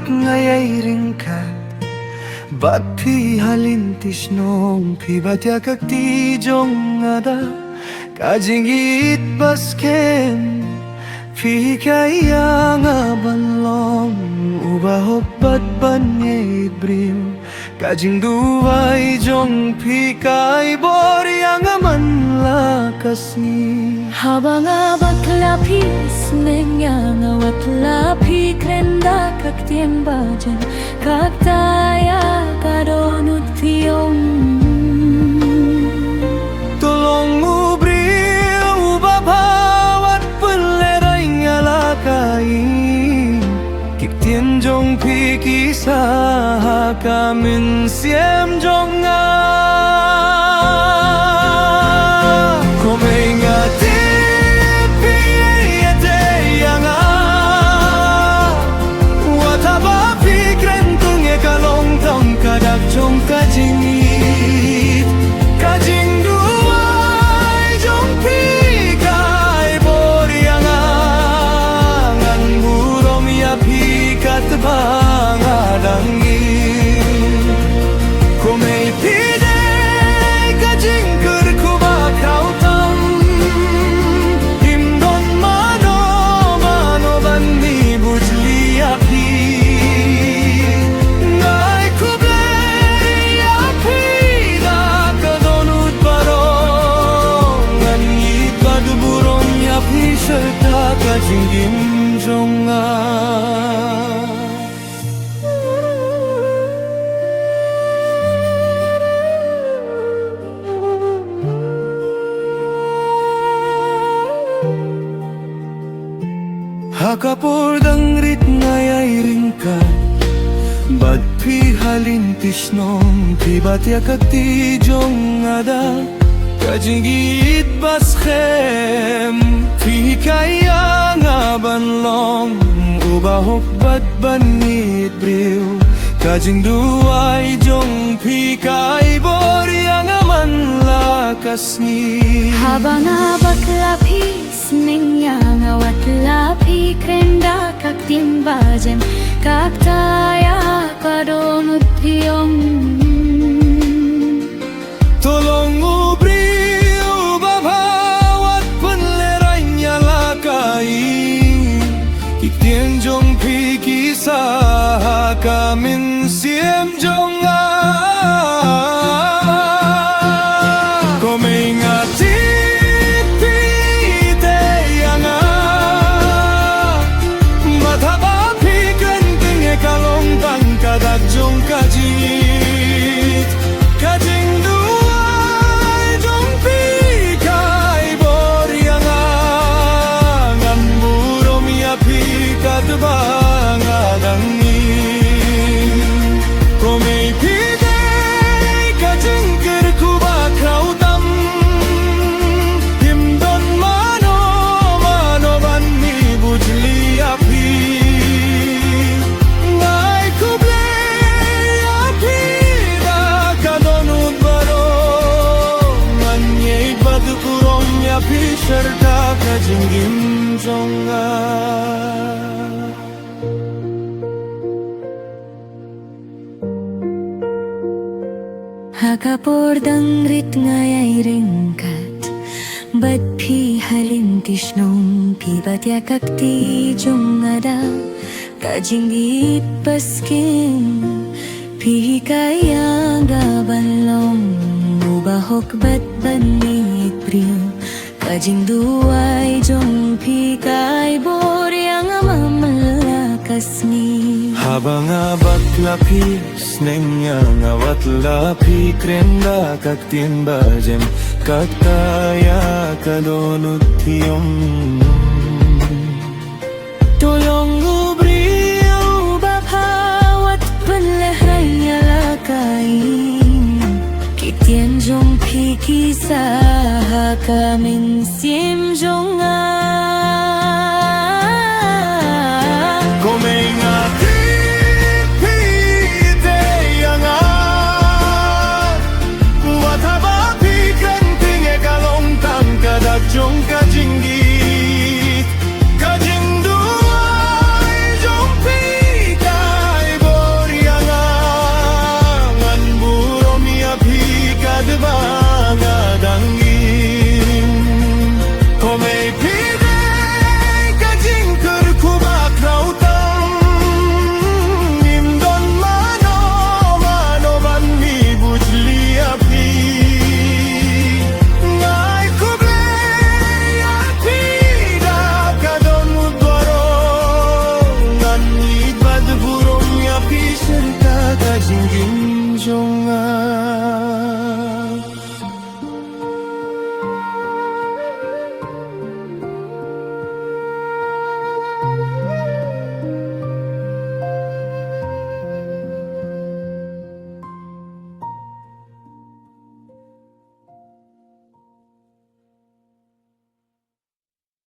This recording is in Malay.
ngayay ringkat Bat pi halintis nong pi batya kakti jong ada Kajingit basken pi kaya nga balong Ubahok bat banyay brim Kajing duway jong pi kay boryang aman lakasni Habang abak lapis nenyang awat lapi krenda kaktim bajan kaktaya kadonut tiyong Tolong ubri ubabawat peleray ngalakay Kiktien jong pi kisah kamin siem jong nga Komay nga Jong kajingit Kajing duway Jong pikay Boryangan Ngan burom ya pikat bangadangin Kumay pidey Kajing kerkubak kautam Himdon mano Mano bandi bujli api Serta kajing gimjonga Hakapor dangrit ngayay ringkat Bad pi halintis nong pi batya kakti jong ada Kajingit baskhem Pi kaya nga banlong Ubahok bat banit briw Kajing duway jong pi kay boryang aman lakasni Habang abak lapis nenyang awat lapi krenda kaktim bajan kaktaya kadonut tiyong Tolong ubri Kiktien jong pi kisah kamin siem jong Komay ngatit pi teyanga Mataba pi kenting e kalong tang kadak jong kajit Kajing duway jong pi kay boryangan Ngan burom ya pikat bangadangin Komay pidey kajing kerkubak kautam Himdon mano mano bani bujli api Ngay kublay api da kadonut baro Nganyay badukurong api serta kajing gimjonga Hakapor dangrit ngayay ringkat Bad pi halintis nong pi batya kakti jong ada Kajingit baskin Pi kaya nga banlong Ubahok bat banit briw Kajing duway jong pi kay boryang mamalakas ni Habang abak lapis nenyang awat lapi krenda kaktin bajem kaktaya kadonut tiyong Tolong ubri ubabawat panlahranya lakain Kiktien jong pi kisah kamin siem jong